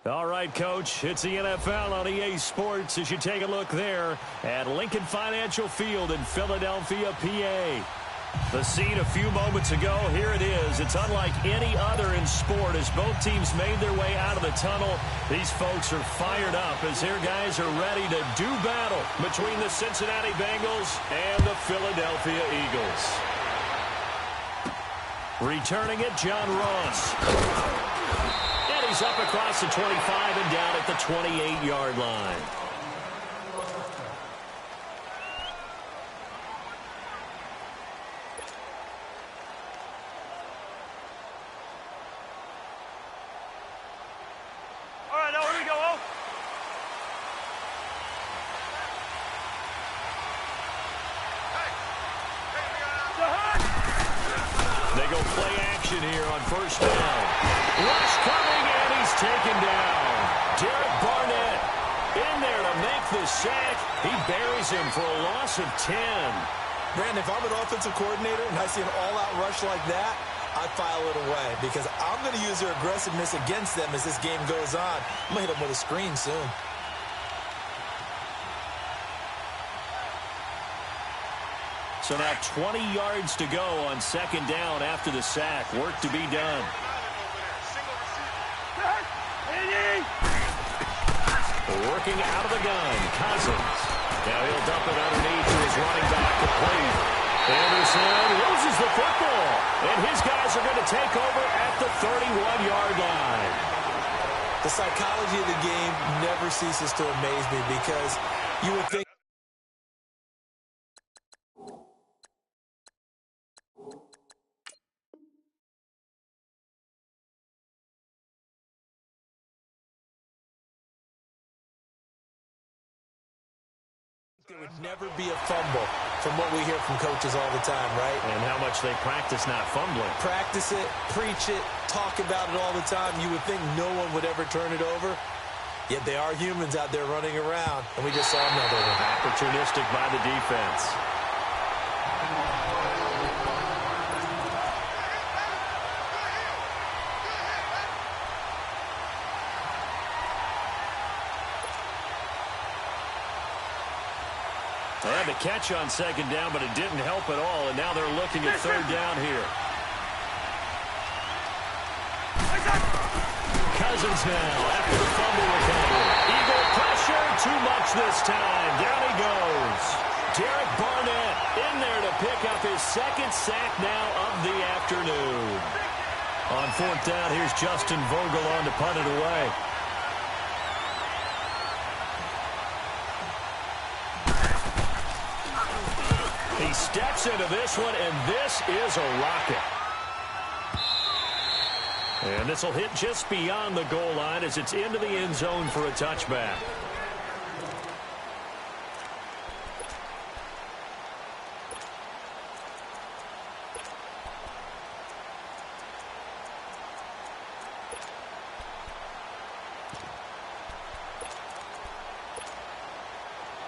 All right, Coach, it's the NFL on EA Sports as you take a look there at Lincoln Financial Field in Philadelphia, PA. The scene a few moments ago, here it is. It's unlike any other in sport as both teams made their way out of the tunnel. These folks are fired up as their guys are ready to do battle between the Cincinnati Bengals and the Philadelphia Eagles. Returning it, John Ross. And he's up across the 25 and down at the 28-yard line. Here on first down. Rush coming, and he's taken down. Derek Barnett in there to make the sack. He buries him for a loss of 10. Brandon, if I'm an offensive coordinator and I see an all-out rush like that, I file it away because I'm going to use their aggressiveness against them as this game goes on. I'm going to hit them with a screen soon. So now 20 yards to go on second down after the sack. Work to be done. Working out of the gun, Cousins. Now he'll dump it underneath to his running back complete. Anderson loses the football. And his guys are going to take over at the 31-yard line. The psychology of the game never ceases to amaze me because you would think there would never be a fumble from what we hear from coaches all the time, right? And how much they practice not fumbling. Practice it, preach it, talk about it all the time. You would think no one would ever turn it over. Yet they are humans out there running around, and we just saw another one. Opportunistic by the defense. They had the catch on second down, but it didn't help at all, and now they're looking at third down here. Cousins now after the fumble recovery. Eagle pressure, too much this time. Down he goes. Derek Barnett in there to pick up his second sack now of the afternoon. On fourth down, here's Justin Vogel on to punt it away. He steps into this one, and this is a rocket. And this will hit just beyond the goal line as it's into the end zone for a touchback.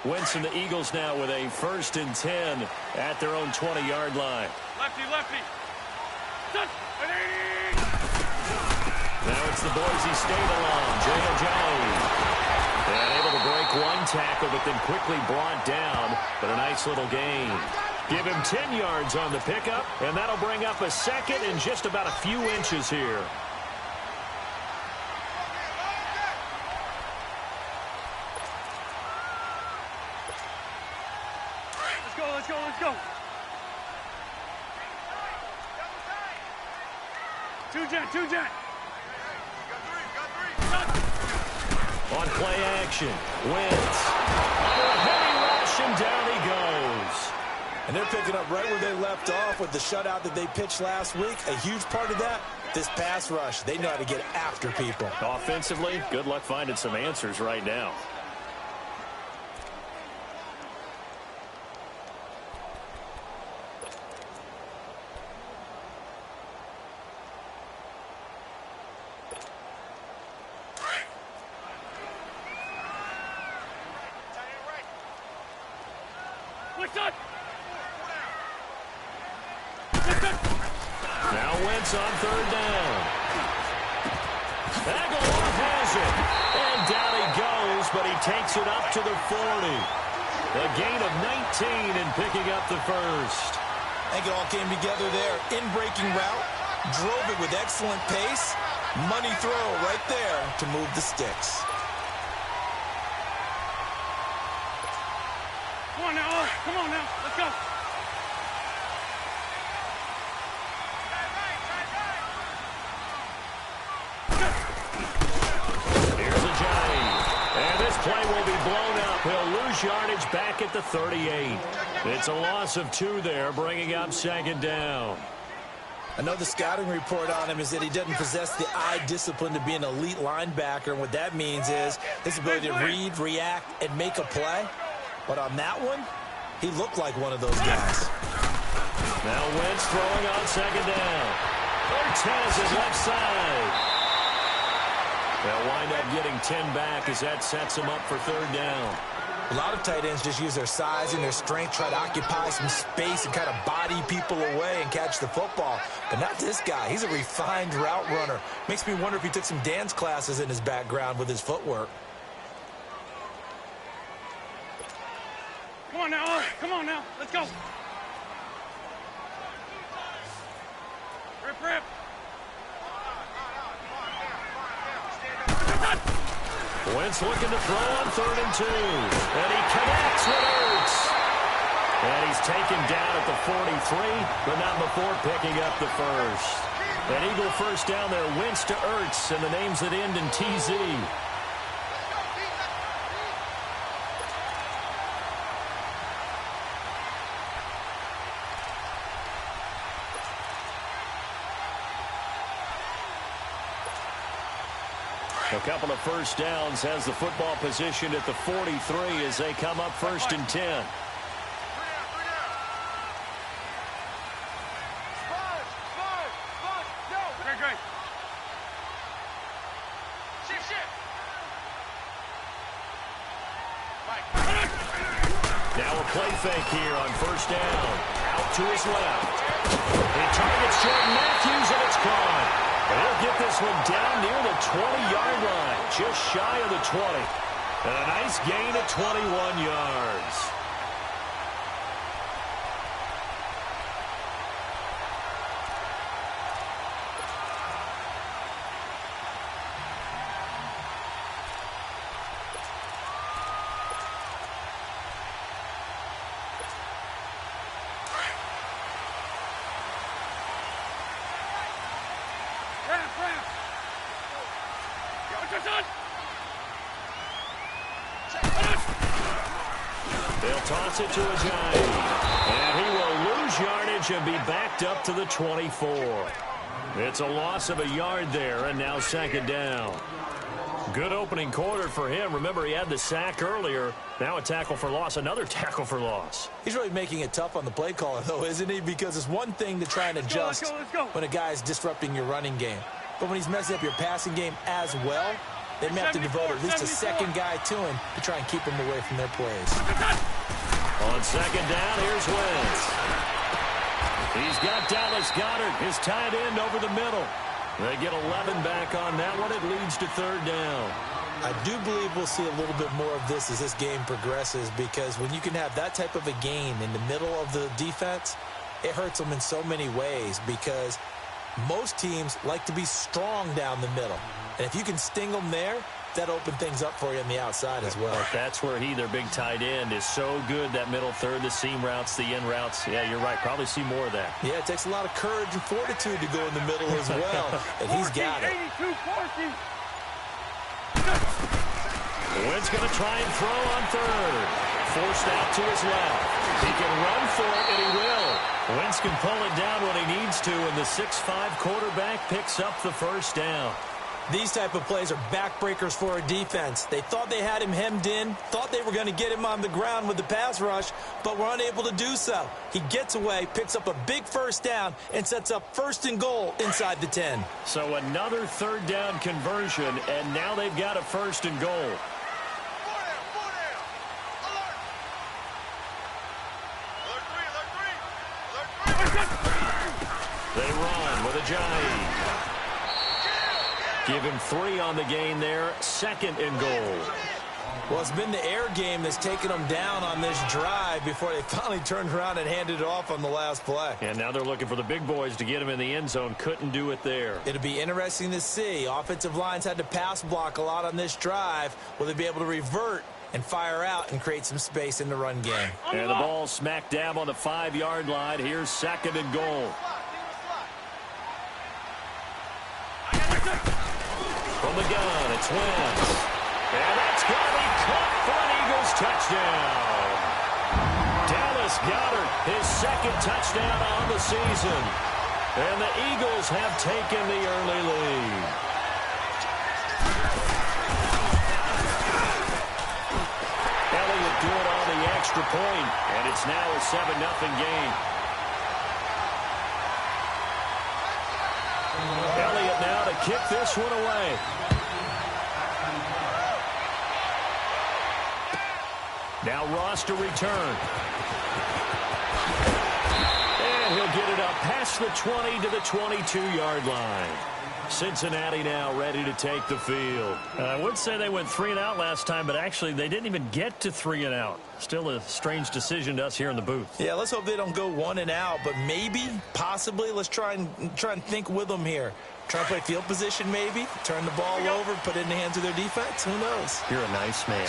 Wentz and the Eagles now with a 1st and 10 at their own 20-yard line. Lefty. Now it's the Boise State alum, Jay Ajayi. And able to break one tackle, but then quickly brought down. But a nice little gain. Give him 10 yards on the pickup, and that'll bring up a second and just about a few inches here. Let's go. Two jet. On play action, Wentz. Under a heavy rush, and down he goes. And they're picking up right where they left off with the shutout that they pitched last week. A huge part of that, this pass rush. They know how to get after people. Offensively, good luck finding some answers right now. Now Wentz on third down. Aguilar has it. but he takes it up to the 40. A gain of 19 and picking up the first. I think it all came together there. In-breaking route, drove it with excellent pace. Money throw right there to move the sticks. Come on now, come on now, let's go. Here's a Johnny. And this play will be blown up. He'll lose yardage back at the 38. It's a loss of 2 there, bringing up second down. I know the scouting report on him is that he doesn't possess the eye discipline to be an elite linebacker. And what that means is his ability to read, react, and make a play. But on that one, he looked like one of those guys. Now Wentz throwing on second down. Cortez is left side. They'll wind up getting 10 back as that sets him up for third down. A lot of tight ends just use their size and their strength, try to occupy some space and kind of body people away and catch the football. But not this guy. He's a refined route runner. Makes me wonder if he took some dance classes in his background with his footwork. Come on now, let's go. Rip. Wentz looking to throw on 3rd and 2. And he connects with Ertz. And he's taken down at the 43, but not before picking up the first. An Eagle first down there, Wentz to Ertz, and the names that end in TZ. A couple of first downs, has the football positioned at the 43 as they come up 1st and 10. Great. Now a play fake here on 1st down. Out to his left. He targets Jordan Matthews, and it's caught. He'll get this one down near the 20-yard line, just shy of the 20. And a nice gain of 21 yards. They'll toss it to a Giant. And he will lose yardage and be backed up to the 24. It's a loss of a yard there, and now 2nd down. Good opening quarter for him. Remember, he had the sack earlier. Now a tackle for loss, another tackle for loss. He's really making it tough on the play caller, though, isn't he? Because it's one thing to try and adjust let's go. when a guy is disrupting your running game. But when he's messing up your passing game as well, they may have to devote at least a second guy to him to try and keep him away from their plays. On 2nd down, here's Wentz. He's got Dallas Goedert, his tight end, over the middle. They get 11 back on that one. It leads to 3rd down. I do believe we'll see a little bit more of this as this game progresses, because when you can have that type of a gain in the middle of the defense, it hurts them in so many ways, because most teams like to be strong down the middle. And if you can sting them there, that opens things up for you on the outside as well. That's where their big tight end, is so good, that middle third, the seam routes, the in routes. Yeah, you're right. Probably see more of that. Yeah, it takes a lot of courage and fortitude to go in the middle as well. And he's got it. 82-40. Wentz going to try and throw on 3rd. Forced out to his left. He can run for it, and he will. Wentz can pull it down when he needs to, and the 6'5" quarterback picks up the 1st down. These type of plays are backbreakers for a defense. They thought they had him hemmed in, thought they were going to get him on the ground with the pass rush, but were unable to do so. He gets away, picks up a big 1st down, and sets up 1st and goal inside the 10. So another 3rd down conversion, and now they've got a 1st and goal. They run with a Giant. Give him 3 on the gain there. 2nd and goal. Well, it's been the air game that's taken them down on this drive before they finally turned around and handed it off on the last play. And now they're looking for the big boys to get him in the end zone. Couldn't do it there. It'll be interesting to see. Offensive lines had to pass block a lot on this drive. Will they be able to revert and fire out and create some space in the run game? And the ball smack dab on the 5-yard line. Here's 2nd and goal. From the gun, it's Wentz. And that's going to be caught for an Eagles touchdown. Dallas Goedert, his 2nd touchdown on the season. And the Eagles have taken the early lead. Elliott doing on the extra point, and it's now a 7-0 game. Elliott now to kick this one away. Now Ross to return. And he'll get it up past the 20 to the 22-yard line. Cincinnati now ready to take the field. I would say they went 3 and out last time, but actually they didn't even get to 3 and out. Still a strange decision to us here in the booth. Yeah, let's hope they don't go 1 and out, but maybe, possibly, let's try and think with them here. Try to play field position maybe, turn the ball over, put it in the hands of their defense. Who knows? You're a nice man.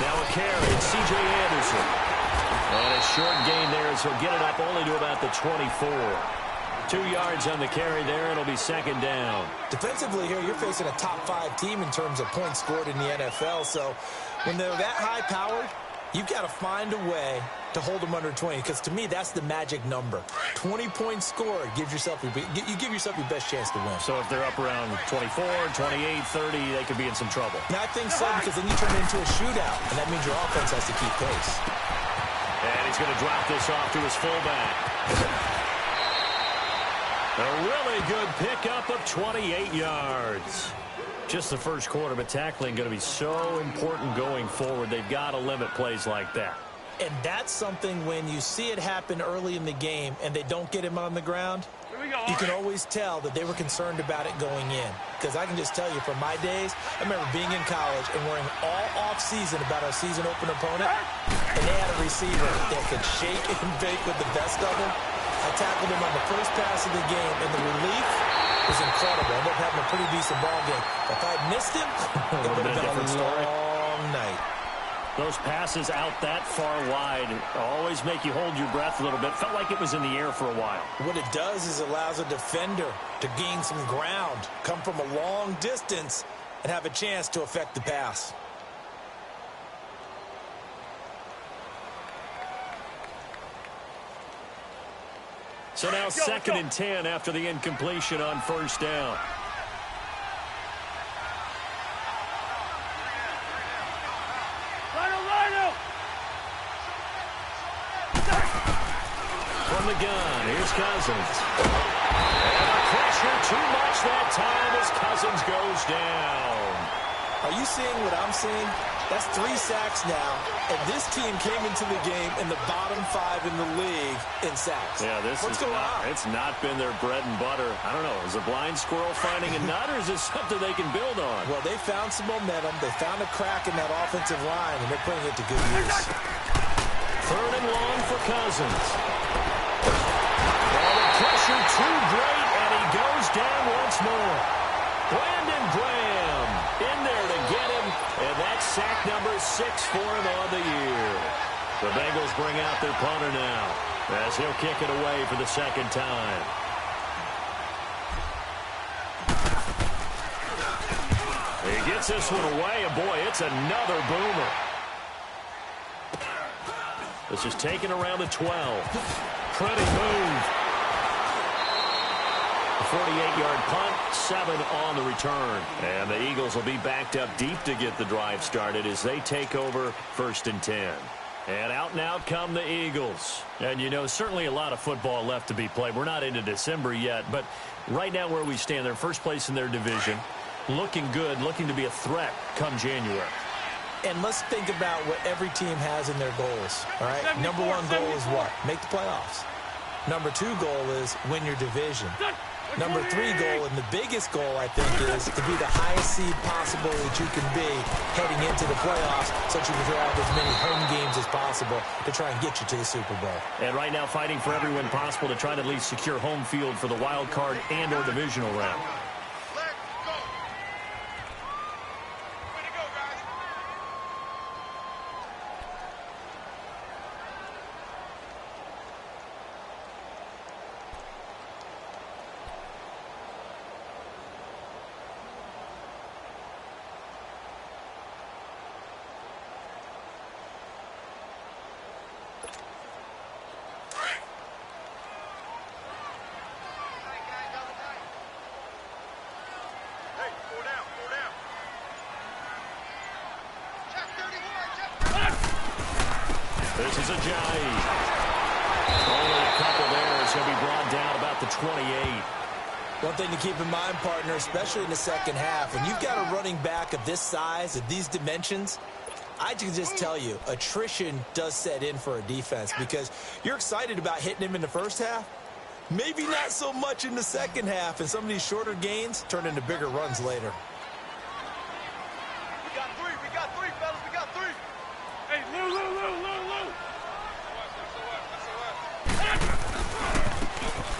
Now a carry, it's C.J. Anderson. And a short gain there as he'll get it up only to about the 24. 2 yards on the carry there. It'll be 2nd down. Defensively here, you're facing a top 5 team in terms of points scored in the NFL. So when they're that high-powered, you've got to find a way to hold them under 20, because to me, that's the magic number. 20 points scored, you give yourself your best chance to win. So if they're up around 24, 28, 30, they could be in some trouble. Yeah, I think so, because then you turn it into a shootout, and that means your offense has to keep pace. And he's going to drop this off to his fullback. A really good pickup of 28 yards. Just the first quarter, but tackling going to be so important going forward. They've got to limit plays like that. And that's something when you see it happen early in the game and they don't get him on the ground, you can always tell that they were concerned about it going in. Because I can just tell you from my days, I remember being in college and worrying all off-season about our season opener opponent, and they had a receiver that could shake and bake with the best of them. I tackled him on the first pass of the game, and the relief was incredible. I ended up having a pretty decent ball game. If I had missed him, it would have been a long night. Those passes out that far wide always make you hold your breath a little bit. Felt like it was in the air for a while. What it does is allows a defender to gain some ground, come from a long distance, and have a chance to affect the pass. So now 2nd and 10 after the incompletion on 1st down. From the gun, here's Cousins. And the pressure too much that time as Cousins goes down. Are you seeing what I'm seeing? That's 3 sacks now, and this team came into the game in the bottom 5 in the league in sacks. Yeah, What's going on? It's not been their bread and butter. I don't know, is a blind squirrel finding a nut, or is this something they can build on? Well, they found some momentum. They found a crack in that offensive line, and they're putting it to good use. 3rd and long for Cousins. Well, the pressure too great, and he goes down once more. Brandon Graham in there to get him, and that's sack number 6 for him on the year. The Bengals bring out their punter now as he'll kick it away for the 2nd time. He gets this one away, and boy, it's another boomer. This is taken around the 12. Pretty move. A 48-yard punt, 7 on the return. And the Eagles will be backed up deep to get the drive started as they take over 1st and 10. And out come the Eagles. And, you know, certainly a lot of football left to be played. We're not into December yet, but right now where we stand, they're first place in their division. Looking good, looking to be a threat come January. And let's think about what every team has in their goals, all right? Number 1 goal is what? Make the playoffs. Number 2 goal is win your division. Number 3 goal, and the biggest goal, I think, is to be the highest seed possible that you can be heading into the playoffs so that you can have as many home games as possible to try and get you to the Super Bowl. And right now fighting for every win possible to try to at least secure home field for the wild card and or divisional round. This is a giant. Only a couple there. It's going to be brought down about the 28. One thing to keep in mind, partner, especially in the second half, when you've got a running back of this size, of these dimensions, I can just tell you, attrition does set in for a defense because you're excited about hitting him in the first half. Maybe not so much in the second half, and some of these shorter gains turn into bigger runs later. We got three, fellas. We got three. Hey, Lou.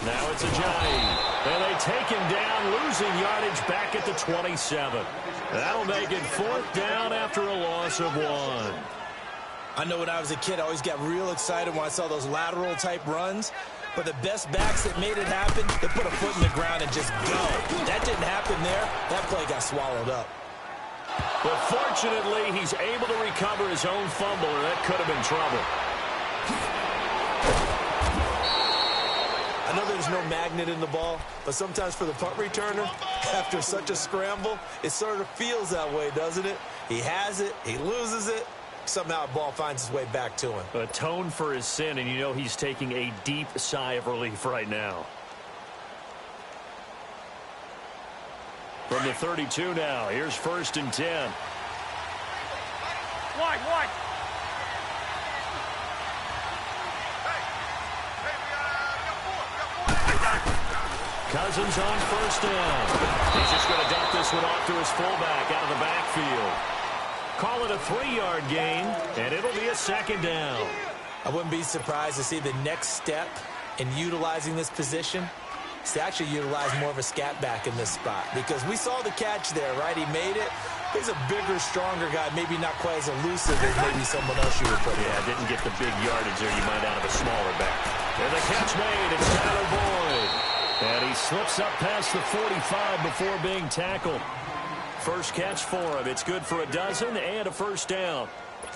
Now it's a giant. And they take him down, losing yardage back at the 27. That'll make it 4th down after a loss of 1. I know when I was a kid, I always got real excited when I saw those lateral-type runs. But the best backs that made it happen, they put a foot in the ground and just go. That didn't happen there. That play got swallowed up. But fortunately, he's able to recover his own fumble, or that could have been trouble. I know there's no magnet in the ball, but sometimes for the punt returner, after such a scramble, it sort of feels that way, doesn't it? He has it, he loses it, somehow the ball finds its way back to him. Atone for his sin, and you know he's taking a deep sigh of relief right now. From the 32 now, here's 1st and 10. Wide. Cousins on 1st down. He's just going to dump this one off to his fullback out of the backfield. Call it a 3-yard gain, and it'll be a 2nd down. I wouldn't be surprised to see the next step in utilizing this position is to actually utilize more of a scat back in this spot, because we saw the catch there, right? He made it. He's a bigger, stronger guy, maybe not quite as elusive as maybe someone else you would put in. Yeah, didn't get the big yardage there you might out of a smaller back. And the catch made, it's Tyler Boyd. And he slips up past the 45 before being tackled. First catch for him. It's good for a dozen and a 1st down.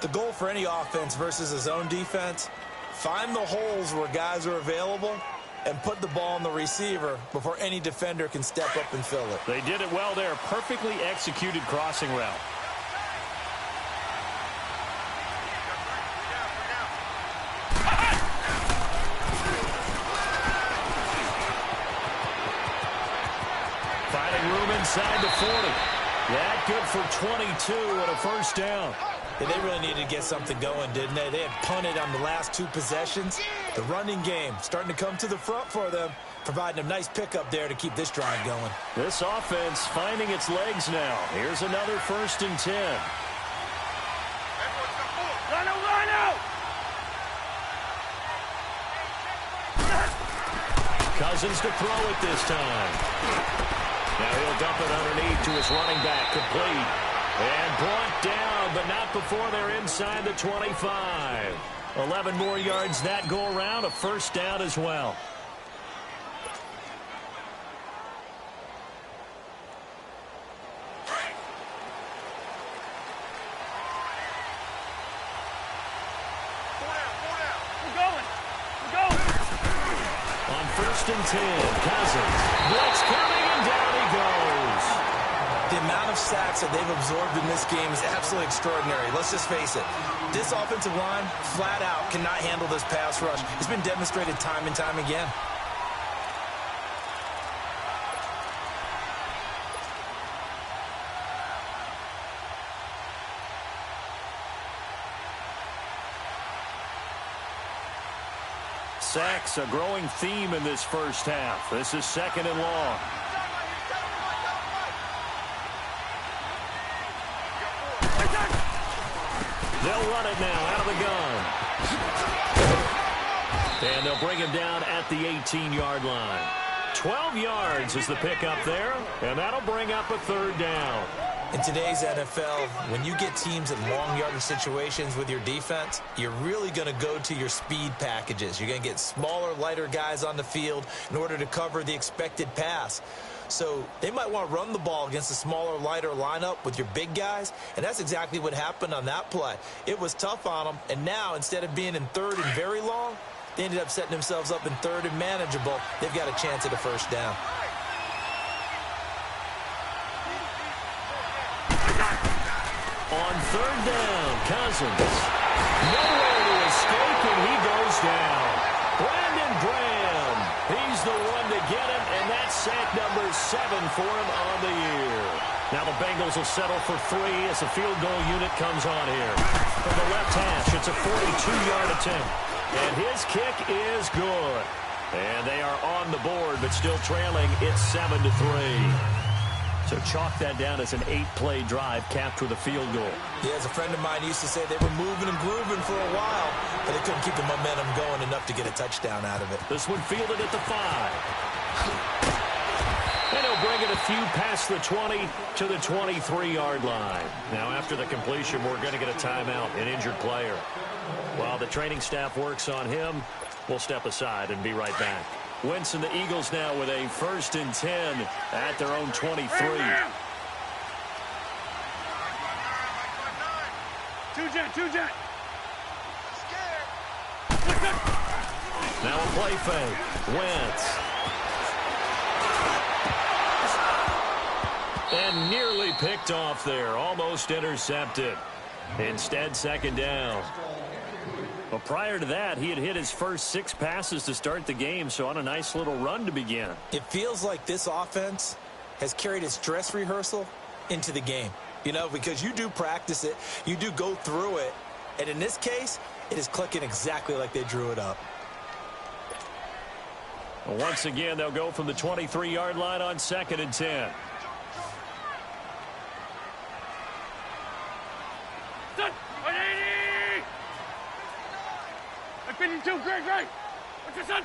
The goal for any offense versus a zone defense, find the holes where guys are available and put the ball on the receiver before any defender can step up and fill it. They did it well there. Perfectly executed crossing route. Finding room inside the 40. That good for 22 and a 1st down. Yeah, they really needed to get something going, didn't they? They had punted on the last 2 possessions. The running game starting to come to the front for them, providing a nice pickup there to keep this drive going. This offense finding its legs now. Here's another 1st and 10. Line out! Cousins to throw it this time. Now he'll dump it underneath to his running back, complete. And brought down, but not before they're inside the 25. 11 more yards that go around, a 1st down as well. We're going. On 1st and 10, Cousins. Blitz coming, and down he goes. The amount of sacks that they've absorbed in this game is absolutely extraordinary. Let's just face it. This offensive line, flat out, cannot handle this pass rush. It's been demonstrated time and time again. sacks, a growing theme in this first half. This is 2nd and long. They'll run it now out of the gun. And they'll bring him down at the 18-yard line. 12 yards is the pickup there, and that'll bring up a 3rd down. In today's NFL, when you get teams in long yardage situations with your defense, you're really going to go to your speed packages. You're going to get smaller, lighter guys on the field in order to cover the expected pass. So they might want to run the ball against a smaller, lighter lineup with your big guys, and that's exactly what happened on that play. It was tough on them, and now instead of being in 3rd and very long, they ended up setting themselves up in 3rd and manageable. They've got a chance at a 1st down. On 3rd down, Cousins. Nowhere to escape, and he goes down. Brandon Graham. He's the one to get him, and that's sack number 7 for him on the year. Now the Bengals will settle for 3 as the field goal unit comes on here. From the left hash, it's a 42-yard attempt. And his kick is good. And they are on the board, but still trailing. It's 7-3. So chalk that down as an 8-play drive capped with a field goal. Yeah, as a friend of mine used to say, they were moving and grooving for a while, but they couldn't keep the momentum going enough to get a touchdown out of it. This one fielded at the 5. And he'll bring it a few past the 20 to the 23-yard line. Now, after the completion, we're going to get a timeout, an injured player. While the training staff works on him, we'll step aside and be right back. Wentz and the Eagles now with a 1st and 10 at their own 23. Two jet. Now a play fake. Wentz. And nearly picked off there. Almost intercepted. Instead, 2nd down. But prior to that, he had hit his first 6 passes to start the game, so on a nice little run to begin. It feels like this offense has carried its dress rehearsal into the game. You know, because you do practice it, you do go through it, and in this case, it is clicking exactly like they drew it up. Once again, they'll go from the 23-yard line on 2nd and 10. 52, great. What's your son?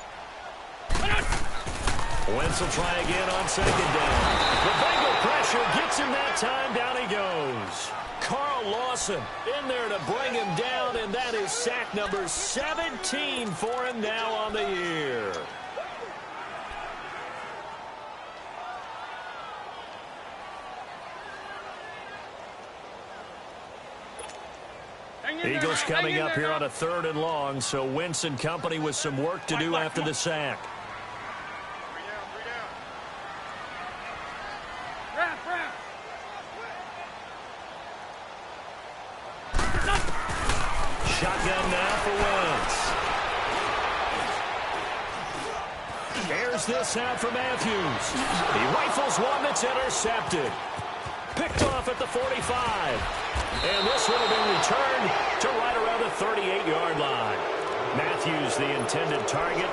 Wentz will try again on 2nd down. The Bengal pressure gets him that time. Down he goes. Carl Lawson in there to bring him down, and that is sack number 17 for him now on the year. Eagles coming up here on a 3rd and long, so Wentz and company with some work to do after the sack. Shotgun now for Wentz. Airs this out for Matthews. He rifles one that's intercepted. Picked off at the 45. And this would have been returned to right around the 38-yard line. Matthews, the intended target.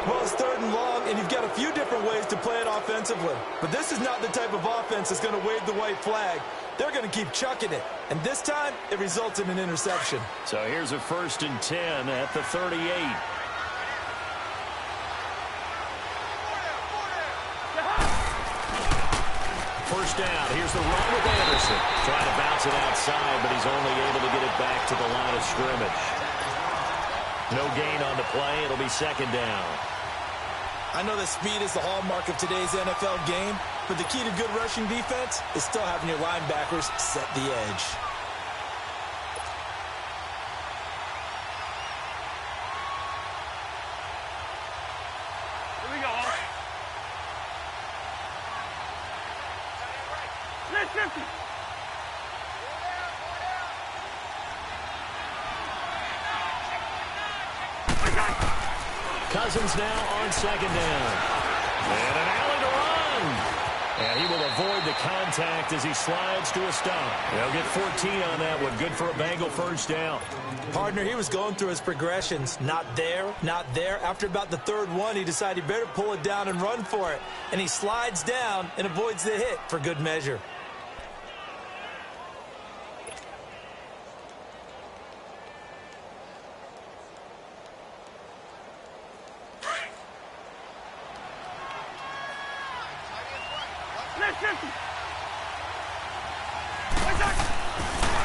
Well, it's 3rd and long, and you've got a few different ways to play it offensively. But this is not the type of offense that's going to wave the white flag. They're going to keep chucking it. And this time, it results in an interception. So here's a 1st and 10 at the 38. First down. Here's the run with Anderson. Trying to bounce it outside, but he's only able to get it back to the line of scrimmage. No gain on the play. It'll be 2nd down. I know that speed is the hallmark of today's NFL game, but the key to good rushing defense is still having your linebackers set the edge. Here we go. Let's 50. Cousins now on 2nd down. And an alley to run. And he will avoid the contact contact as he slides to a stop. They'll get 14 on that one. Good for a Bengal first down. Partner, he was going through his progressions. Not there, not there. After about the third one, he decided he better pull it down and run for it. And he slides down and avoids the hit for good measure.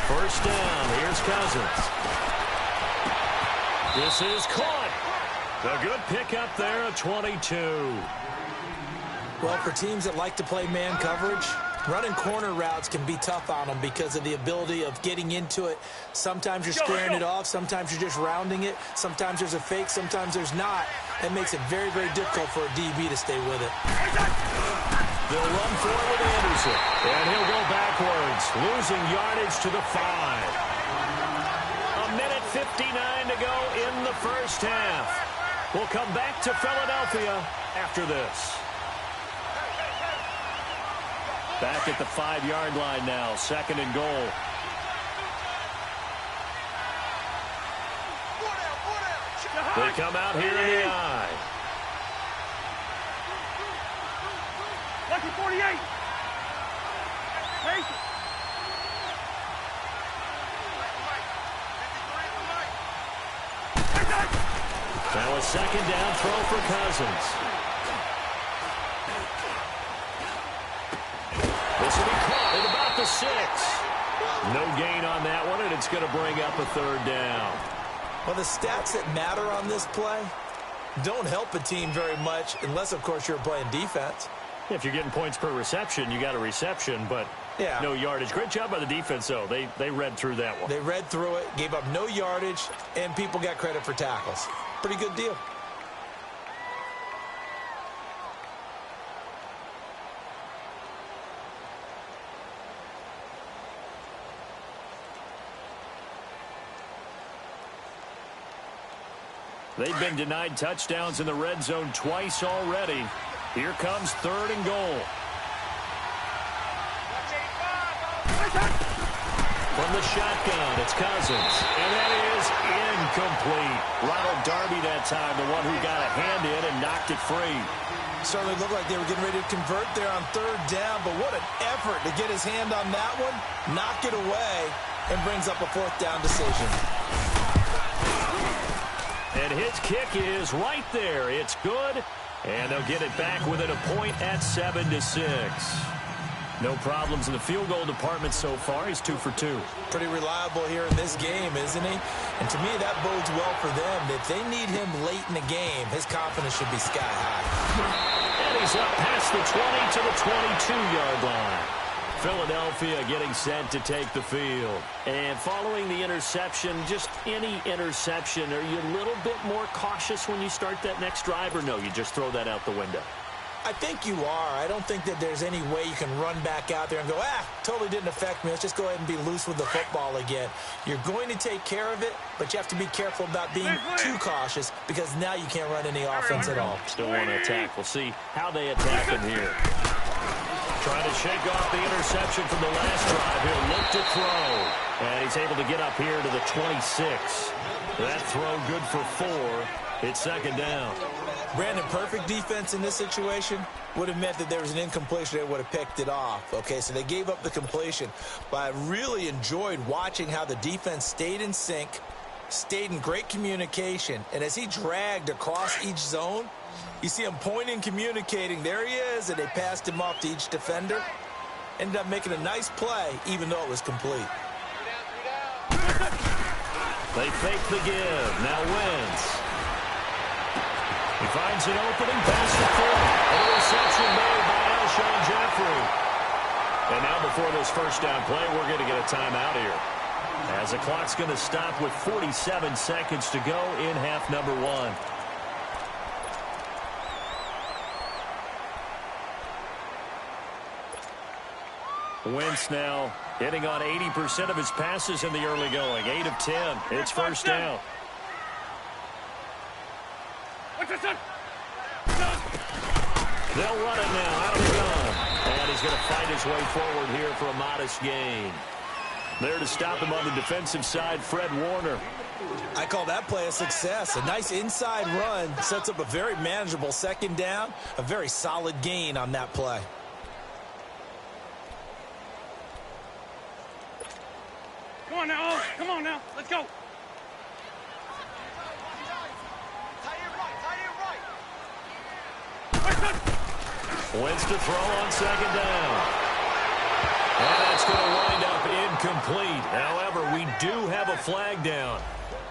First down. Here's Cousins. This is caught. A good pickup there at 22. Well, for teams that like to play man coverage, running corner routes can be tough on them because of the ability of getting into it. Sometimes you're squaring it off. Sometimes you're just rounding it. Sometimes there's a fake. Sometimes there's not. That makes it very, very difficult for a DB to stay with it. They'll run forward with Anderson, and he'll go backwards, losing yardage to the 5. A minute 59 to go in the first half. We'll come back to Philadelphia after this. Back at the 5-yard line now, 2nd and goal. They come out here in the I. Lucky 48. Take it. Now a 2nd down throw for Cousins. This will be caught at about the 6. No gain on that one, and it's going to bring up a 3rd down. Well, the stats that matter on this play don't help a team very much unless, of course, you're playing defense. If you're getting points per reception, you got a reception, but no yardage. Great job by the defense, though. They read through that one. They read through it, gave up no yardage, and people got credit for tackles. Pretty good deal. They've been denied touchdowns in the red zone twice already. Here comes 3rd and goal. From the shotgun, it's Cousins. And that is incomplete. Ronald Darby that time, the one who got a hand in and knocked it free. Certainly looked like they were getting ready to convert there on 3rd down, but what an effort to get his hand on that one, knock it away, and brings up a 4th down decision. And his kick is right there. It's good. And they'll get it back within a point at 7-6. No problems in the field goal department so far. He's 2 for 2. Pretty reliable here in this game, isn't he? And to me, that bodes well for them. If they need him late in the game, his confidence should be sky high. And he's up past the 20 to the 22-yard line. Philadelphia getting set to take the field. And following the interception, just any interception, are you a little bit more cautious when you start that next drive, or no, you just throw that out the window? I think you are. I don't think that there's any way you can run back out there and go, totally didn't affect me. Let's just go ahead and be loose with the football again. You're going to take care of it, but you have to be careful about being too cautious because now you can't run any offense at all. Still want to attack. We'll see how they attack him here. Trying to shake off the interception from the last drive. He'll look to throw. And he's able to get up here to the 26. That throw good for 4. It's 2nd down. Brandon, perfect defense in this situation would have meant that there was an incompletion. They would have picked it off. Okay, so they gave up the completion. But I really enjoyed watching how the defense stayed in sync, stayed in great communication. And as he dragged across each zone, you see him pointing, communicating. There he is, and they passed him off to each defender. Ended up making a nice play, even though it was complete. They fake the give. Now Wentz. He finds an opening pass to Ford. An interception made by Alshon Jeffrey. And now before this first down play, we're going to get a timeout here. As the clock's going to stop with 47 seconds to go in half number 1. Wentz now hitting on 80% of his passes in the early going. 8 of 10. It's first down. They'll run it now out of the gun. And he's is going to fight his way forward here for a modest gain. There to stop him on the defensive side, Fred Warner. I call that play a success. A nice inside run sets up a very manageable second down, a very solid gain on that play. Come on now, Owen. Come on now. Let's go. Wins to throw on second down. And that's going to wind up incomplete. However, we do have a flag down.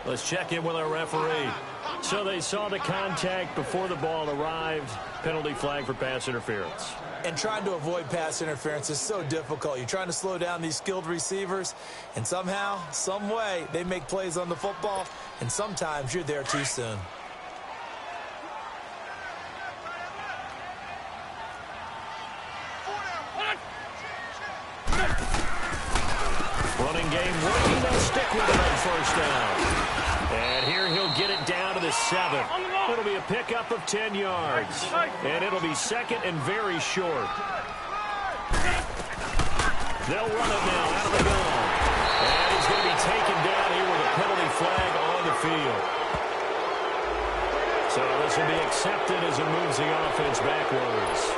Let's check in with our referee. So they saw the contact before the ball arrived. Penalty flag for pass interference. And trying to avoid pass interference is so difficult. You're trying to slow down these skilled receivers, and somehow, some way, they make plays on the football, and sometimes you're there too soon. Running game working. They'll stick with it on first down. And here he'll get it down to the 7. It'll be a pickup of 10 yards. And it'll be second and very short. They'll run it now out of the gun. And he's going to be taken down here with a penalty flag on the field. So this will be accepted as it moves the offense backwards.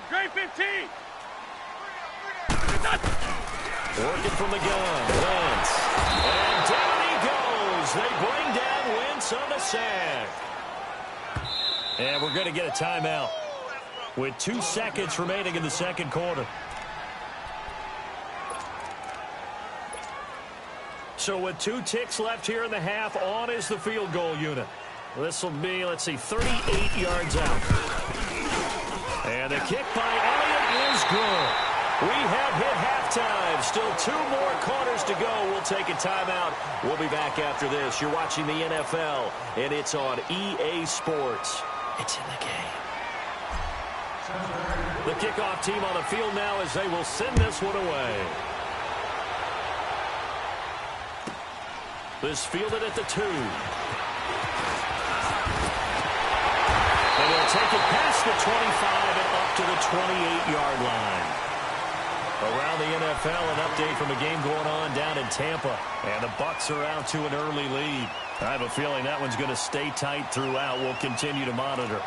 Great 15. Working from the gun. Wentz. And down he goes. They bring down Wentz on the sack. And we're going to get a timeout with 2 seconds remaining in the second quarter. So with 2 ticks left here in the half, on is the field goal unit. This will be, let's see, 38 yards out. And the kick by Elliott is good. We have hit halftime. Still 2 more quarters to go. We'll take a timeout. We'll be back after this. You're watching the NFL, and it's on EA Sports. It's in the game. The kickoff team on the field now as they will send this one away. This fielded at the 2. And they'll take it past the 25 and up to the 28-yard line. Around the NFL, an update from a game going on down in Tampa. And the Bucs are out to an early lead. I have a feeling that one's going to stay tight throughout. We'll continue to monitor.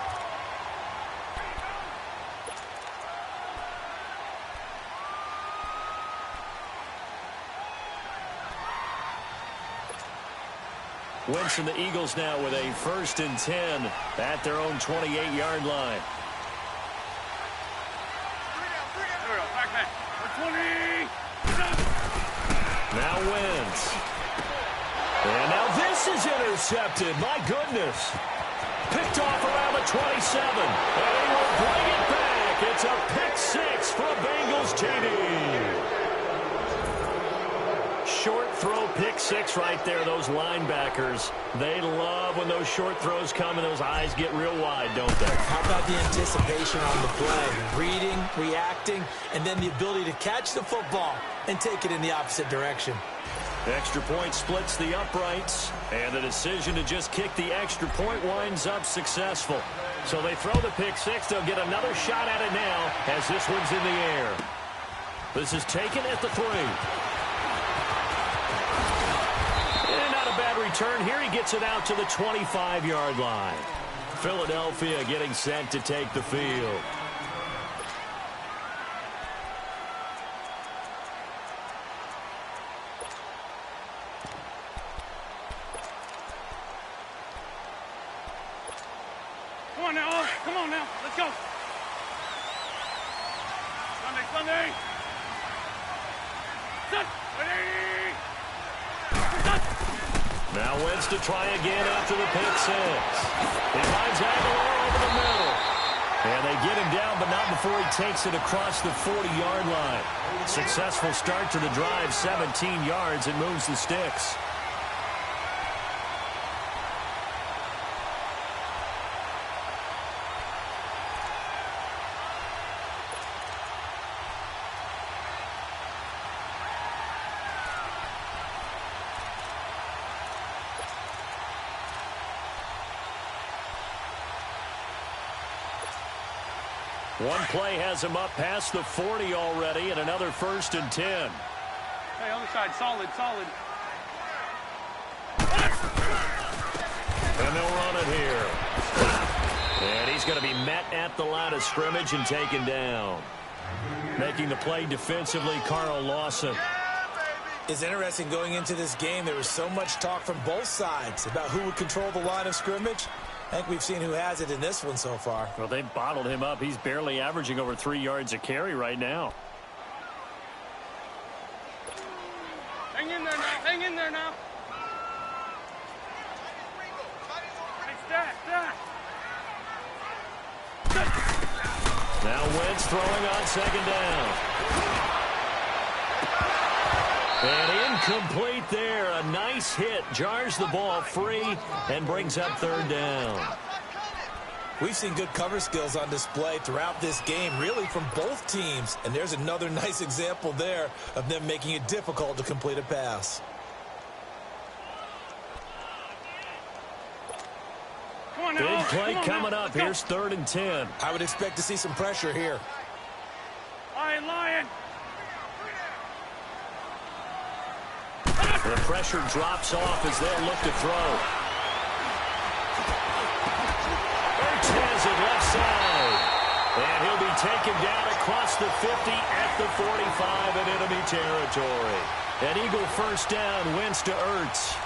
Wentz and the Eagles now with a 1st and 10 at their own 28-yard line. Now Wentz. And now this is intercepted. My goodness. Picked off around the 27. And he will bring it back. It's a pick 6 for a Bengals TD. Short throw, pick 6 right there. Those linebackers, they love when those short throws come and those eyes get real wide, don't they? How about the anticipation on the play? Reading, reacting, and then the ability to catch the football and take it in the opposite direction. Extra point splits the uprights, and the decision to just kick the extra point winds up successful. So they throw the pick 6. They'll get another shot at it now as this one's in the air. This is taken at the 3. Bad return here. He gets it out to the 25-yard line. Philadelphia getting set to take the field. Come on now. Come on now. Let's go. Sunday. Set. Ready. Now Wentz to try again after the pick 6. He finds Aguilar over the middle. And they get him down, but not before he takes it across the 40-yard line. Successful start to the drive, 17 yards, and moves the sticks. One play has him up past the 40 already, and another 1st and 10. Hey, other side, solid, solid. And they'll run it here. And he's going to be met at the line of scrimmage and taken down. Making the play defensively, Carl Lawson. It's interesting going into this game. There was so much talk from both sides about who would control the line of scrimmage. I think we've seen who has it in this one so far. Well, they've bottled him up. He's barely averaging over 3 yards a carry right now. Hang in there now. Hang in there now. Hey, stat. Now Wentz throwing on 2nd down. And incomplete there. A nice hit. Jars the ball free and brings up 3rd down. We've seen good cover skills on display throughout this game, really from both teams. And there's another nice example there of them making it difficult to complete a pass. Come on now. Big play Come on coming now. up. Here's 3rd and 10. I would expect to see some pressure here. Lion. The pressure drops off as they'll look to throw. Ertz has it left side. And he'll be taken down across the 50 at the 45 in enemy territory. An Eagle 1st down, Wentz to Ertz.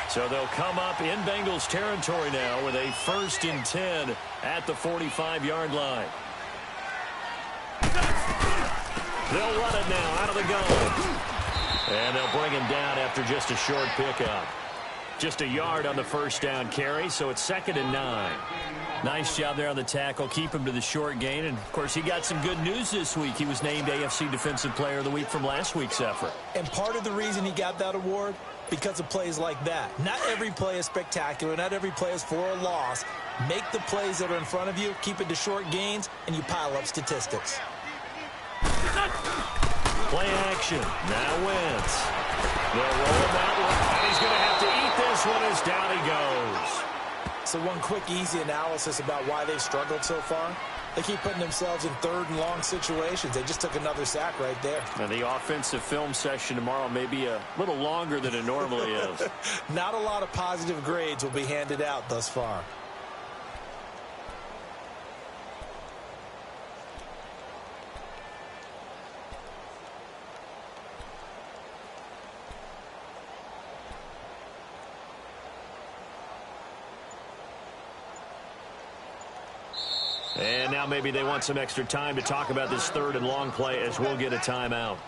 So they'll come up in Bengals territory now with a 1st and 10 at the 45-yard line. They'll run it now out of the gun. And they'll bring him down after just a short pickup. Just a yard on the 1st down carry, so it's 2nd and 9. Nice job there on the tackle. Keep him to the short gain. And, of course, he got some good news this week. He was named AFC Defensive Player of the Week from last week's effort. And part of the reason he got that award, because of plays like that. Not every play is spectacular. Not every play is for a loss. Make the plays that are in front of you, keep it to short gains, and you pile up statistics. Play action. Now Wentz. They'll roll him out, and he's going to have to eat this one as down he goes. So one quick, easy analysis about why they've struggled so far. They keep putting themselves in 3rd and long situations. They just took another sack right there. And the offensive film session tomorrow may be a little longer than it normally is. Not a lot of positive grades will be handed out thus far. And now maybe they want some extra time to talk about this 3rd and long play as we'll get a timeout.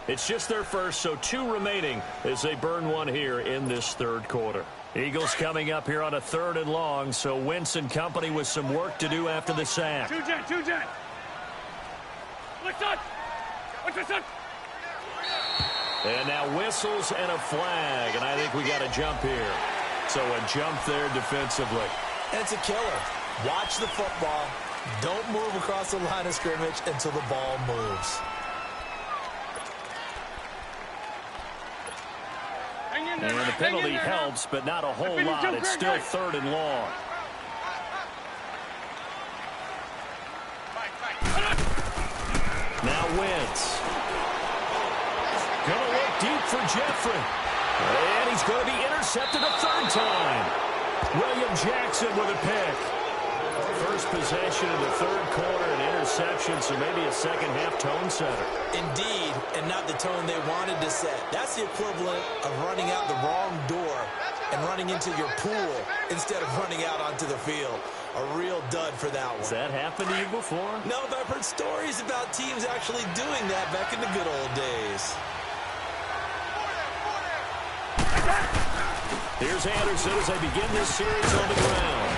It's just their first, so 2 remaining as they burn one here in this 3rd quarter. Eagles coming up here on a 3rd and long, so Wentz and company with some work to do after the sack. Two jet. What's up? And now whistles and a flag, and I think we got a jump here. So a jump there defensively. And it's a killer. Watch the football. Don't move across the line of scrimmage until the ball moves. And the penalty helps, but not a whole lot. It's still 3rd and long. Now Wentz. Gonna look deep for Jeffrey. And he's going to be intercepted a 3rd time. William Jackson with a pick. First possession in the 3rd quarter, an interception, so maybe a second-half tone setter. Indeed, and not the tone they wanted to set. That's the equivalent of running out the wrong door and running into your pool instead of running out onto the field. A real dud for that one. Has that happened to you before? No, but I've heard stories about teams actually doing that back in the good old days. Here's Anderson as they begin this series on the ground.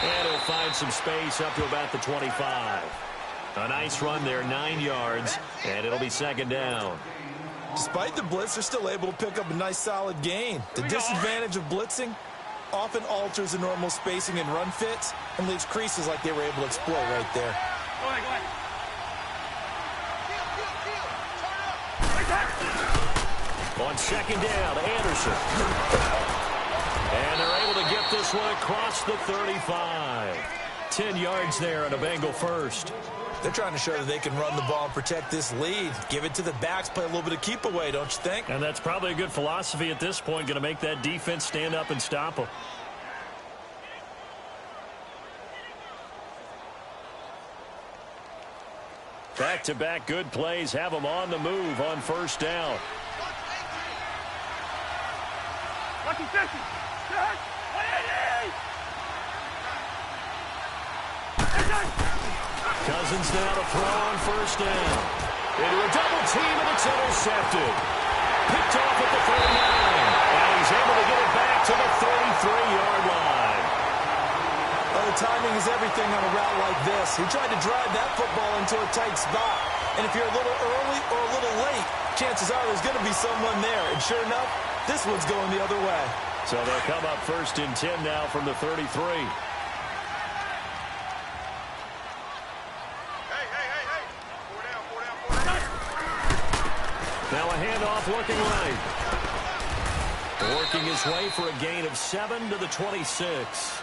And he'll find some space up to about the 25. A nice run there, 9 yards, and it'll be second down. Despite the blitz, they're still able to pick up a nice solid gain. The disadvantage of blitzing often alters the normal spacing and run fits and leaves creases like they were able to exploit right there. Go ahead. On second down, Anderson. And they're able to get this one across the 35. 10 yards there and a Bengal first. They're trying to show that they can run the ball and protect this lead. Give it to the backs, play a little bit of keep away, don't you think? And that's probably a good philosophy at this point, going to make that defense stand up and stop them. Back-to-back good plays have them on the move on first down. Lucky 50. Set. 180. Cousins now to throw on first down. Into a double team, and it's intercepted. Picked off at the 39. And he's able to get it back to the 33-yard line. Well, the timing is everything on a route like this. He tried to drive that football into a tight spot. And if you're a little early or a little late, chances are there's going to be someone there. And sure enough, this one's going the other way. So they'll come up first and 10 now from the 33. Now a handoff looking right. Working his way for a gain of 7 to the 26.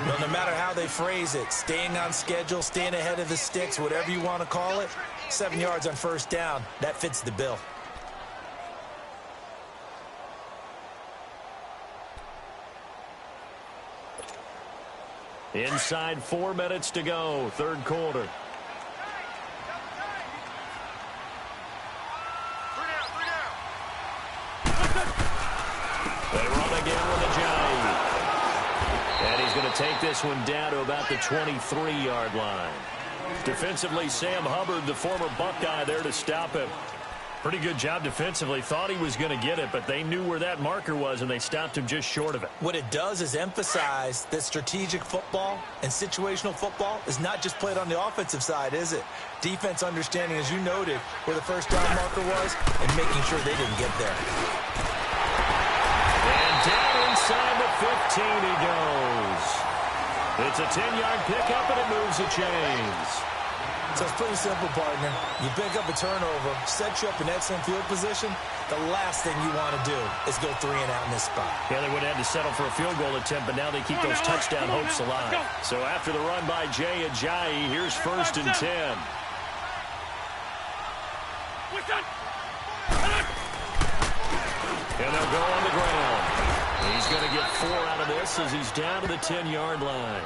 Well, no matter how they phrase it, staying on schedule, staying ahead of the sticks, whatever you want to call it, 7 yards on first down, that fits the bill. Inside 4 minutes to go, third quarter. They run again with Ajayi. And he's going to take this one down to about the 23-yard line. Defensively, Sam Hubbard, the former Buckeye, there to stop him. Pretty good job defensively. Thought he was going to get it, but they knew where that marker was, and they stopped him just short of it. What it does is emphasize that strategic football and situational football is not just played on the offensive side, is it? Defense understanding, as you noted, where the first down marker was and making sure they didn't get there. And down inside the 15 he goes. It's a 10-yard pickup, and it moves the chains. So it's pretty simple, partner. You pick up a turnover, set you up in excellent field position. The last thing you want to do is go 3 and out in this spot. Yeah, they would have had to settle for a field goal attempt, but now they keep those touchdown hopes alive. So after the run by Jay Ajayi, here's first and 10. And they'll go on the ground. He's going to get 4 out of this as he's down to the 10-yard line.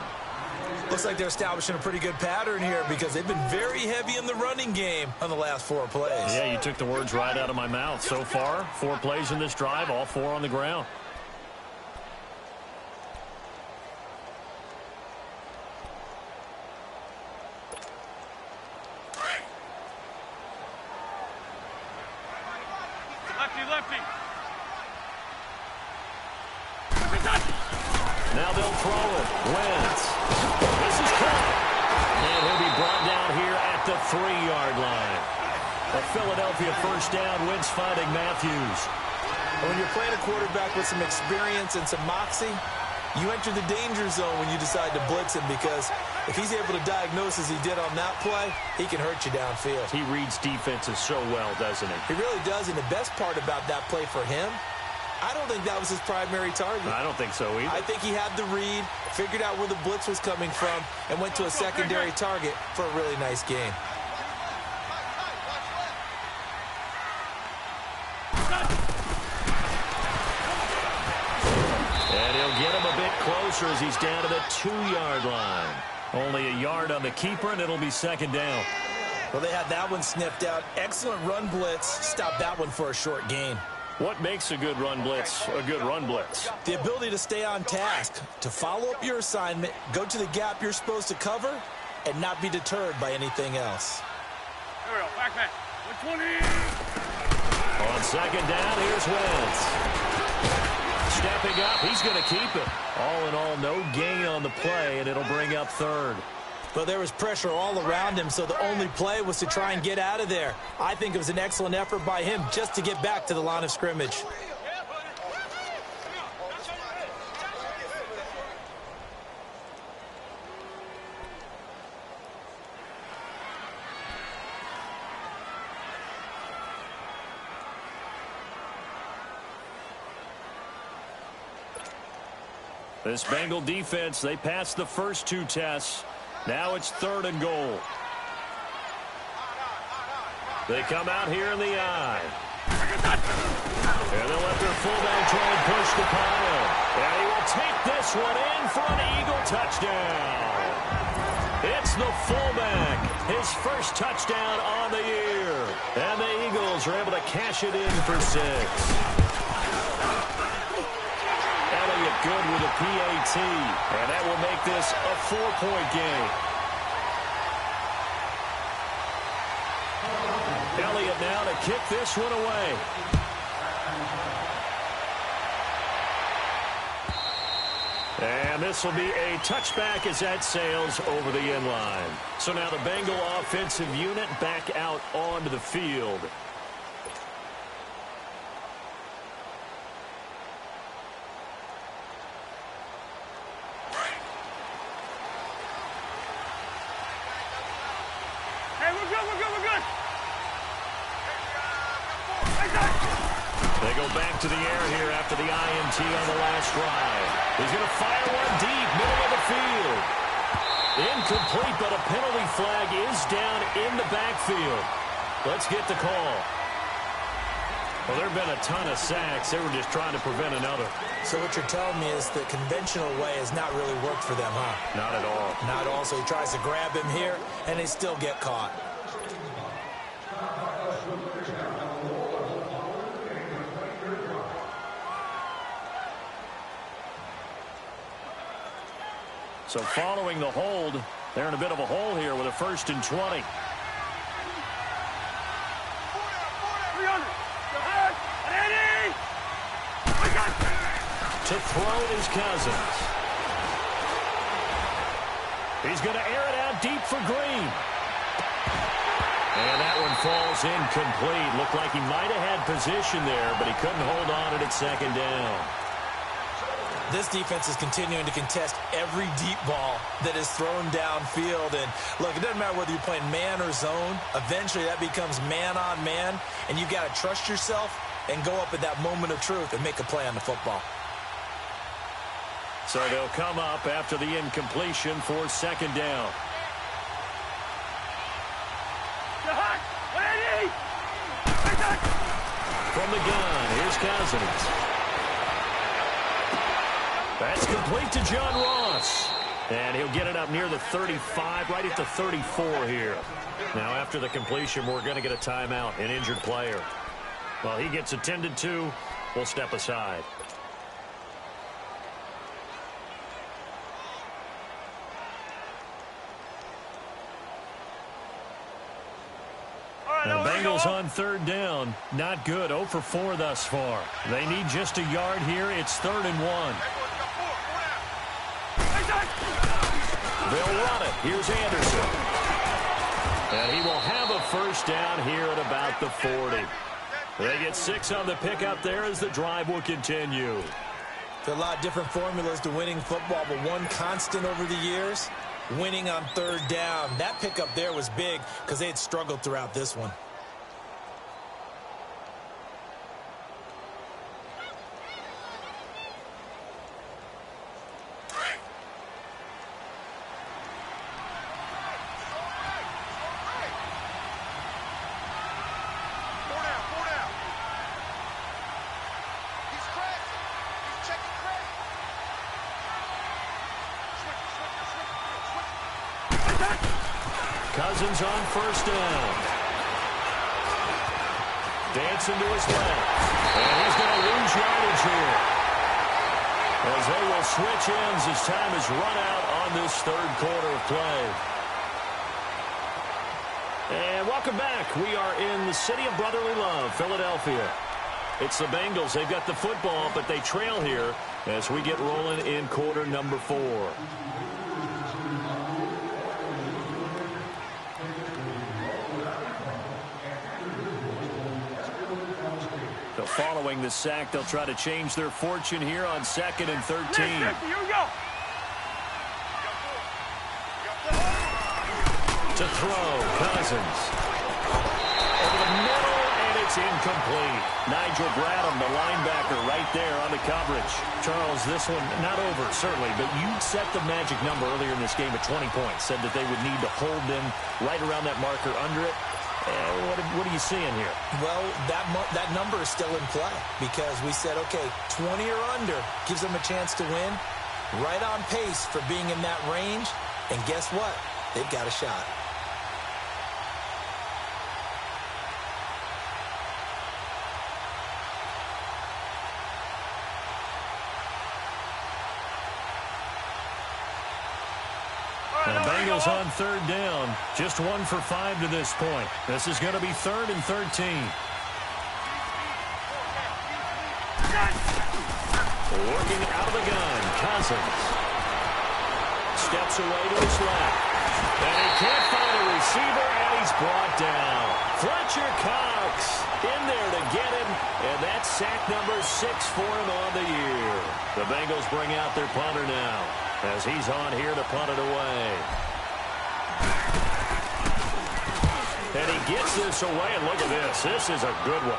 Looks like they're establishing a pretty good pattern here because they've been very heavy in the running game on the last 4 plays. Yeah, you took the words right out of my mouth. So far, 4 plays in this drive, all 4 on the ground. Lefty. Now they'll throw it. Wentz. This is caught. And he'll be brought down here at the 3-yard line. A Philadelphia first down. Wentz finding Matthews. When you're playing a quarterback with some experience and some moxie, you enter the danger zone when you decide to blitz him because if he's able to diagnose as he did on that play, he can hurt you downfield. He reads defenses so well, doesn't he? He really does, and the best part about that play for him, I don't think that was his primary target. I don't think so either. I think he had the read, figured out where the blitz was coming from, and went to a secondary target for a really nice gain. And he'll get him a bit closer as he's down to the 2-yard line. Only a yard on the keeper, and it'll be second down. Well, they had that one sniffed out. Excellent run blitz. Stopped that one for a short gain. What makes a good run blitz a good run blitz? The ability to stay on task, to follow up your assignment, go to the gap you're supposed to cover, and not be deterred by anything else. There we go. Back. 120. On second down, here's Wentz. stepping up. He's going to keep it. All in all, no gain on the play, and it'll bring up third. But there was pressure all around him, so the only play was to try and get out of there. I think it was an excellent effort by him just to get back to the line of scrimmage. This Bengal defense, they passed the first two tests. Now it's 3rd and goal. They come out here in the I. And they'll let their fullback try and push the pile. And he will take this one in for an Eagle touchdown. It's the fullback. His first touchdown on the year. And the Eagles are able to cash it in for 6. Good with a PAT, and that will make this a 4-point game. Elliott now to kick this one away. And this will be a touchback as that sails over the end line. So now the Bengal offensive unit back out onto the field. They go back to the air here after the INT on the last drive. He's going to fire one deep, middle of the field. Incomplete, but a penalty flag is down in the backfield. Let's get the call. Well, there have been a ton of sacks. They were just trying to prevent another. So what you're telling me is the conventional way has not really worked for them, huh? Not at all. Not at all. So he tries to grab him here, and they still get caught. So following the hold, they're in a bit of a hole here with a 1st and 20. To throw is Cousins. He's going to air it out deep for Green. And that one falls incomplete. Looked like he might have had position there, but he couldn't hold on at 2nd down. This defense is continuing to contest every deep ball that is thrown downfield. And look, it doesn't matter whether you're playing man or zone. Eventually that becomes man on man, and you've got to trust yourself and go up at that moment of truth and make a play on the football. So they'll come up after the incompletion for 2nd down. From the gun, here's Cousins. That's complete to John Ross. And he'll get it up near the 35, right at the 34 here. Now, after the completion, we're going to get a timeout, an injured player. Well, he gets attended to. We'll step aside. The Bengals on 3rd down. Not good. 0 for 4 thus far. They need just a yard here. It's 3rd and 1. They'll run it. Here's Anderson. And he will have a 1st down here at about the 40. They get 6 on the pickup there as the drive will continue. There are a lot of different formulas to winning football, but one constant over the years, winning on 3rd down. That pickup there was big because they had struggled throughout this one. Cousins on 1st down. Dancing to his left. And he's going to lose yardage here. As they will switch ends as time is run out on this 3rd quarter of play. And welcome back. We are in the city of brotherly love, Philadelphia. It's the Bengals. They've got the football, but they trail here as we get rolling in quarter number 4. So following the sack, they'll try to change their fortune here on 2nd and 13. Here we go. To throw, Cousins. Over the middle, and it's incomplete. Nigel Bradham, the linebacker, right there on the coverage. Charles, this one not over, certainly, but you set the magic number earlier in this game at 20 points. Said that they would need to hold them right around that marker under it. What are you seeing here? Well, that number is still in play because we said, okay, 20 or under gives them a chance to win. Right on pace for being in that range. And guess what? They've got a shot. The Bengals on 3rd down. Just 1 for 5 to this point. This is going to be 3rd and 13. Working out of the gun, Cousins. Steps away to his left. And he can't find a receiver, and he's brought down. Fletcher Cox in there to get him, and that's sack number 6 for him on the year. The Bengals bring out their punter now as he's on here to punt it away. And he gets this away, and look at this. This is a good one.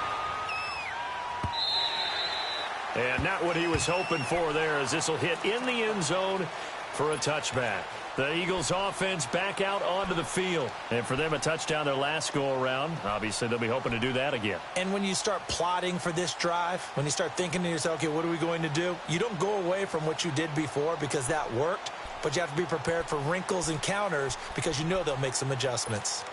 And not what he was hoping for there, as this will hit in the end zone for a touchback. The Eagles offense back out onto the field. And for them, a touchdown their last go-around. Obviously, they'll be hoping to do that again. And when you start plotting for this drive, when you start thinking to yourself, okay, what are we going to do? You don't go away from what you did before because that worked, but you have to be prepared for wrinkles and counters because you know they'll make some adjustments.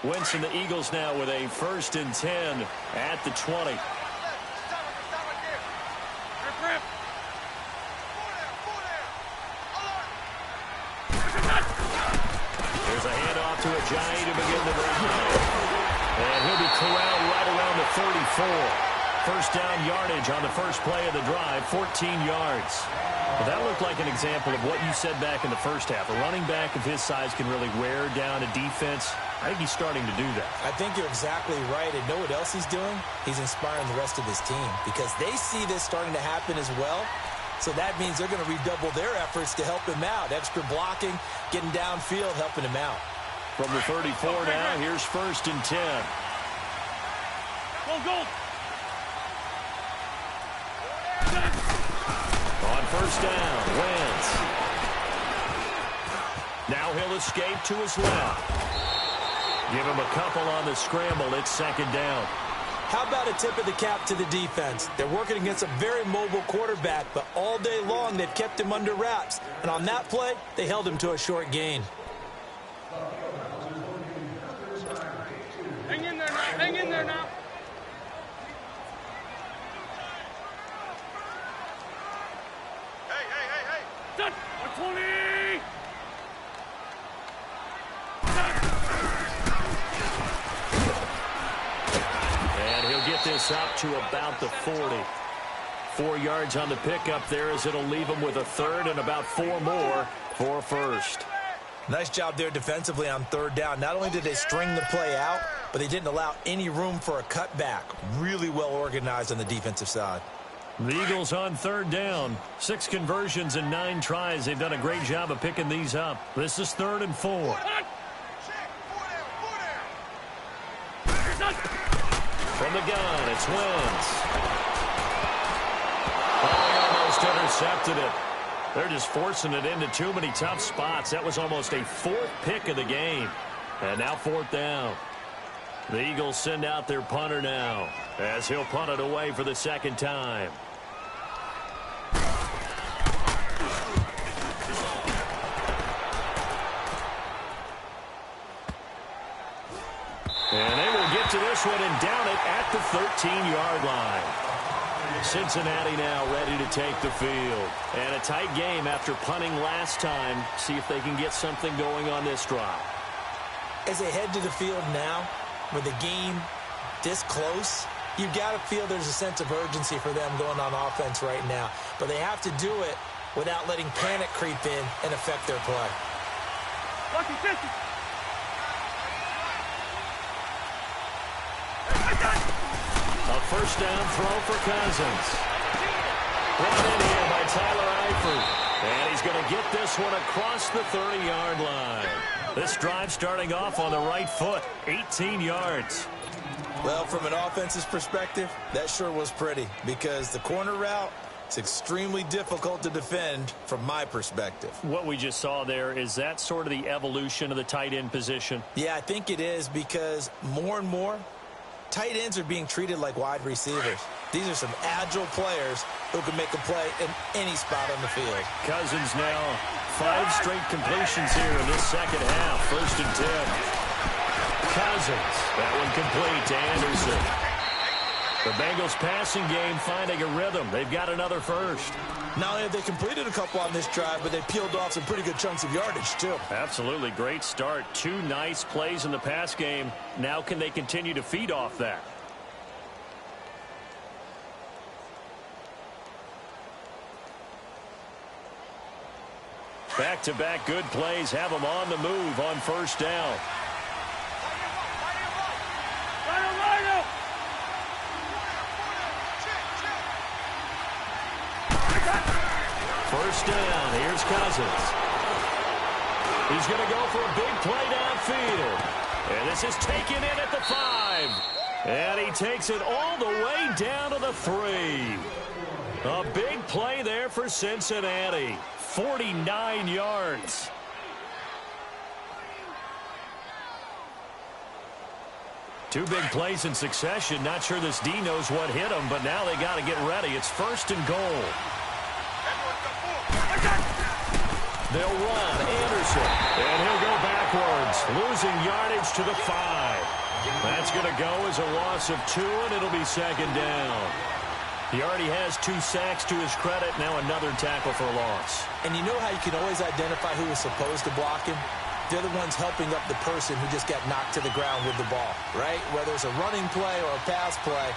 Wentz and the Eagles now with a 1st and 10 at the 20. There's a handoff to Ajayi to begin the drive. And he'll be corralled right around the 34. 1st down yardage on the first play of the drive, 14 yards. Well, that looked like an example of what you said back in the first half. A running back of his size can really wear down a defense. I think he's starting to do that. I think you're exactly right. And know what else he's doing? He's inspiring the rest of his team because they see this starting to happen as well. So that means they're going to redouble their efforts to help him out. Extra blocking, getting downfield, helping him out. From the 34 now, here's 1st and 10. Go. On 1st down, Wentz. Now he'll escape to his left. Give him a couple on the scramble. It's 2nd down. How about a tip of the cap to the defense? They're working against a very mobile quarterback, but all day long they've kept him under wraps. And on that play, they held him to a short gain. Hang in there now. Hang in there now. Hey. Done. 120. And he'll get this up to about the 40. 4 yards on the pickup there as it'll leave him with a 3rd and about 4 more for a 1st. Nice job there defensively on 3rd down. Not only did they string the play out, but they didn't allow any room for a cutback. Really well organized on the defensive side. The Eagles on 3rd down. 6 conversions and 9 tries. They've done a great job of picking these up. This is 3rd and 4. From the gun, it's Wentz. Oh, he almost intercepted it. They're just forcing it into too many tough spots. That was almost a 4th pick of the game. And now 4th down. The Eagles send out their punter now as he'll punt it away for the 2nd time. And they will get to this one and down it at the 13-yard line. Cincinnati now ready to take the field. And a tight game after punting last time. See if they can get something going on this drive. As they head to the field now, with the game this close, you've got to feel there's a sense of urgency for them going on offense right now. But they have to do it without letting panic creep in and affect their play. A first down throw for Cousins. Brought in here by Tyler Eifert. And he's going to get this one across the 30-yard line. This drive starting off on the right foot, 18 yards. Well, from an offense's perspective, that sure was pretty because the corner route is extremely difficult to defend from my perspective. What we just saw there, is that sort of the evolution of the tight end position? Yeah, I think it is because more and more, tight ends are being treated like wide receivers. These are some agile players who can make a play in any spot on the field. Cousins now 5 straight completions here in this second half. 1st and 10. Cousins, that one complete to Anderson. The Bengals passing game finding a rhythm. They've got another first. Not only have they completed a couple on this drive, but they peeled off some pretty good chunks of yardage, too. Absolutely. Great start. 2 nice plays in the pass game. Now can they continue to feed off that? Back-to-back good plays have them on the move on first down. First down. Here's Cousins. He's going to go for a big play downfield. And this is taken in at the 5. And he takes it all the way down to the 3. A big play there for Cincinnati. 49 yards. Two big plays in succession. Not sure this D knows what hit him, but now they got to get ready. It's 1st and goal. They'll run Anderson, and he'll go backwards, losing yardage to the 5. That's going to go as a loss of 2, and it'll be 2nd down. He already has 2 sacks to his credit. Now another tackle for loss. And you know how you can always identify who was supposed to block him? They're the ones helping up the person who just got knocked to the ground with the ball, right? Whether it's a running play or a pass play,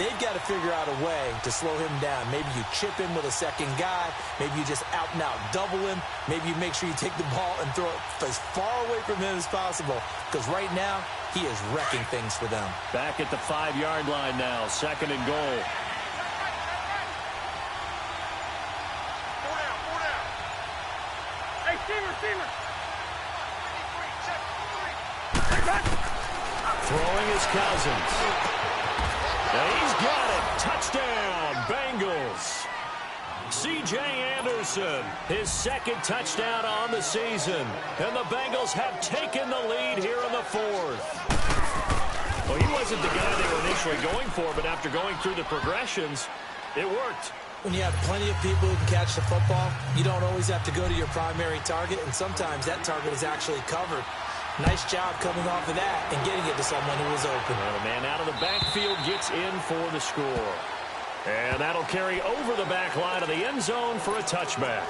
they've got to figure out a way to slow him down. Maybe you chip him with a second guy. Maybe you just out-and-out double him. Maybe you make sure you take the ball and throw it as far away from him as possible. Because right now, he is wrecking things for them. Back at the 5-yard line now, 2nd and goal. Throwing is Cousins. And he's got it. Touchdown, Bengals. C.J. Anderson, his 2nd touchdown on the season. And the Bengals have taken the lead here in the 4th. Well, he wasn't the guy they were initially going for, but after going through the progressions, it worked. When you have plenty of people who can catch the football, you don't always have to go to your primary target, and sometimes that target is actually covered. Nice job coming off of that and getting it to someone who was open. Well, the man out of the backfield gets in for the score. And that'll carry over the back line of the end zone for a touchback.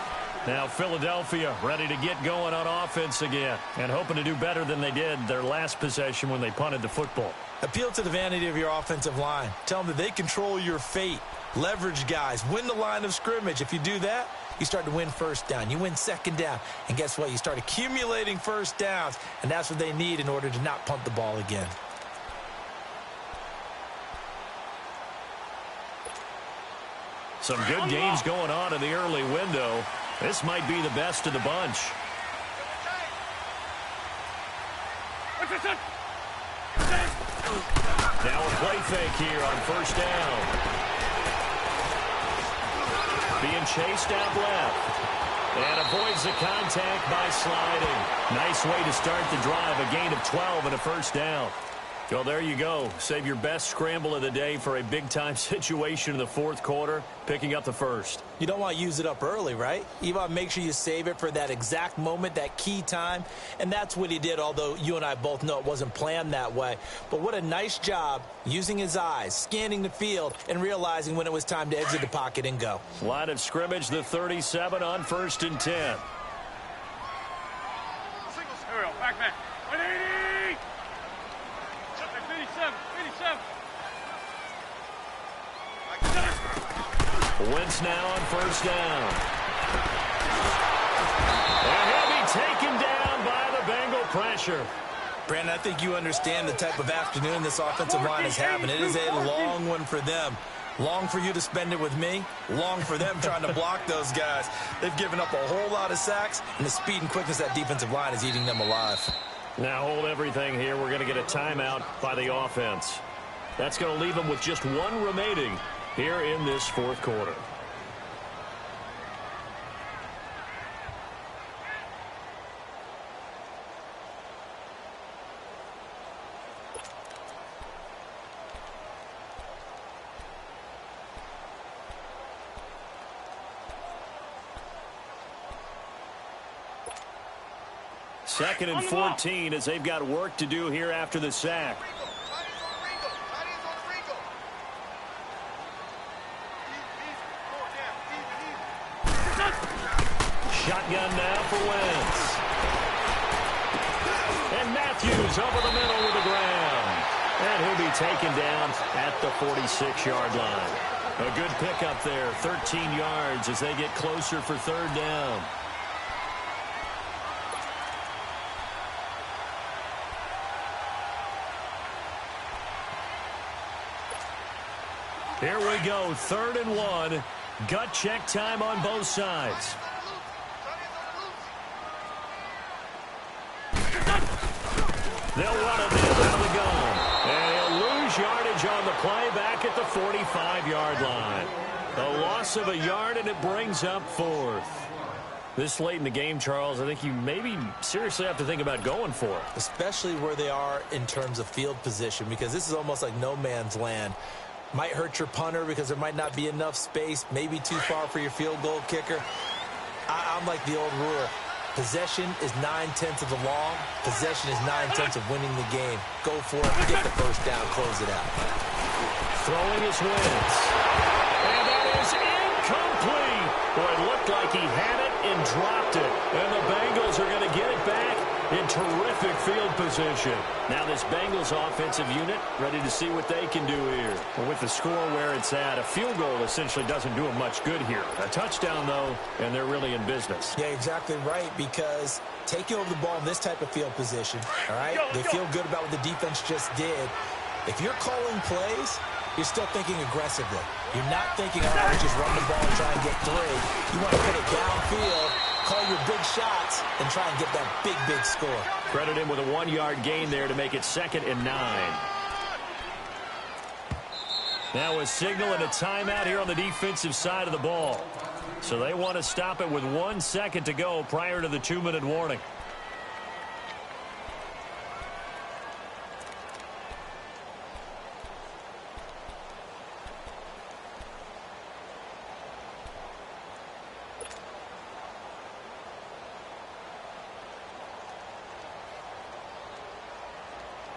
Now Philadelphia ready to get going on offense again and hoping to do better than they did their last possession when they punted the football. Appeal to the vanity of your offensive line. Tell them that they control your fate. Leverage guys. Win the line of scrimmage. If you do that, you start to win first down. You win 2nd down. And guess what? You start accumulating first downs. And that's what they need in order to not punt the ball again. Some good games going on in the early window. This might be the best of the bunch. Now a play fake here on first down. Being chased out left. And avoids the contact by sliding. Nice way to start the drive. A gain of 12 and a first down. Well, there you go. Save your best scramble of the day for a big-time situation in the 4th quarter, picking up the first. You don't want to use it up early, right? You want to make sure you save it for that exact moment, that key time. And that's what he did, although you and I both know it wasn't planned that way. But what a nice job using his eyes, scanning the field, and realizing when it was time to exit the pocket and go. Line of scrimmage, the 37 on 1st and 10. Back, 180. Wentz now on first down. And he'll be taken down by the Bengal pressure. Brandon, I think you understand the type of afternoon this offensive line is having. It is a long one for them. Long for you to spend it with me. Long for them trying to block those guys. They've given up a whole lot of sacks, and the speed and quickness of that defensive line is eating them alive. Now hold everything here. We're going to get a timeout by the offense. That's going to leave them with just one remaining here in this fourth quarter. Second and 14 as they've got work to do here after the sack. Shotgun now for Wentz. And Matthews over the middle with the ground. And he'll be taken down at the 46-yard line. A good pickup there, 13 yards as they get closer for third down. Here we go, 3rd and 1. Gut check time on both sides. They'll run it in out of the gun. And he'll lose yardage on the play back at the 45-yard line. A loss of a yard, and it brings up 4th. This late in the game, Charles, I think you maybe seriously have to think about going for it. Especially where they are in terms of field position, because this is almost like no man's land. Might hurt your punter because there might not be enough space, maybe too far for your field goal kicker. I'm like the old rule. Possession is 9/10 of the law. Possession is 9/10 of winning the game. Go for it, get the first down, close it out. Throwing his Wentz. And that is incomplete. Boy, it looked like he had it and dropped it. And the Bengals are going to get it back in terrific field position. Now this Bengals offensive unit ready to see what they can do here. Well, with the score where it's at, a field goal essentially doesn't do them much good here. A touchdown, though, and they're really in business. Yeah, exactly right, because taking over the ball in this type of field position, all right, they feel good about what the defense just did. If you're calling plays, you're still thinking aggressively. You're not thinking, all right, we'll just run the ball and try and get 3. You want to put it downfield, call your big shots, and try and get that big, big score. Credit him with a 1-yard gain there to make it 2nd and 9. Now a signal and a timeout here on the defensive side of the ball. So they want to stop it with 1 second to go prior to the 2-minute warning.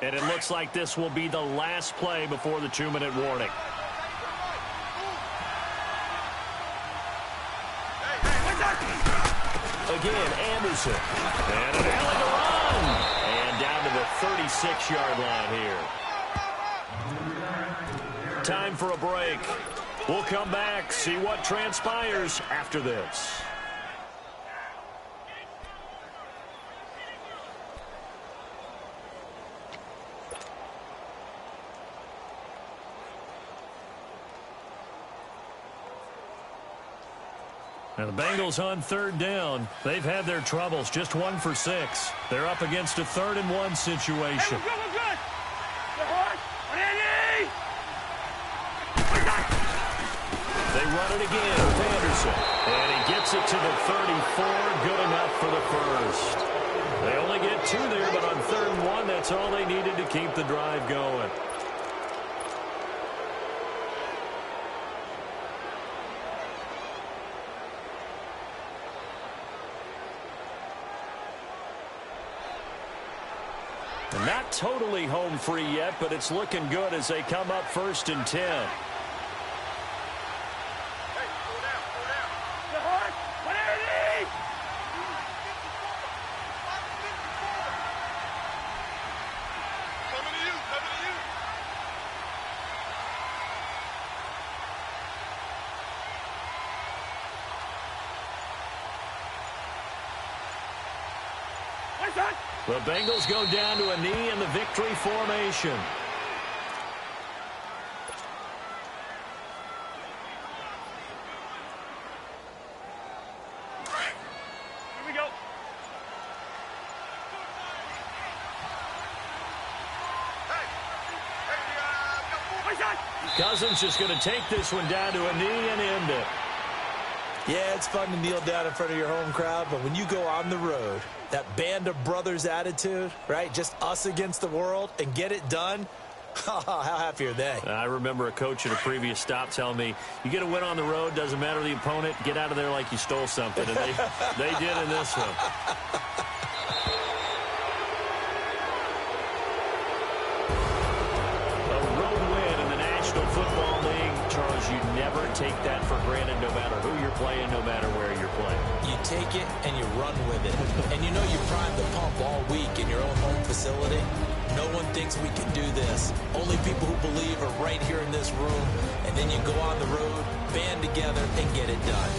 And it looks like this will be the last play before the 2-minute warning. Again, Anderson. And an alley to run. And down to the 36-yard line here. Time for a break. We'll come back, see what transpires after this. Now the Bengals on 3rd down. They've had their troubles, just 1 for 6. They're up against a 3rd and 1 situation. They run it again with Anderson. And he gets it to the 34, good enough for the first. They only get 2 there, but on 3rd and 1, that's all they needed to keep the drive going. Not totally home free yet, but it's looking good as they come up 1st and 10. The Bengals go down to a knee in the victory formation. Here we go. Cousins just going to take this one down to a knee and end it. Yeah, it's fun to kneel down in front of your home crowd, but when you go on the road, that band of brothers attitude, right? Just us against the world and get it done. How happy are they? I remember a coach at a previous stop telling me, you get a win on the road, doesn't matter the opponent, get out of there like you stole something. And they did in this one. A road win in the National Football League. Charles, you never take that for granted no matter who you're playing, no matter where you're playing. You take it and you run with it. And you know you primed the pump all week in your own home facility. No one thinks we can do this. Only people who believe are right here in this room. And then you go on the road, band together, and get it done.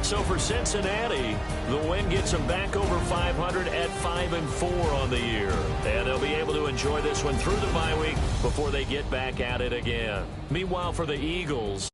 So for Cincinnati, the win gets them back over 500 at 5-4 on the year. And they'll be able to enjoy this one through the bye week before they get back at it again. Meanwhile, for the Eagles,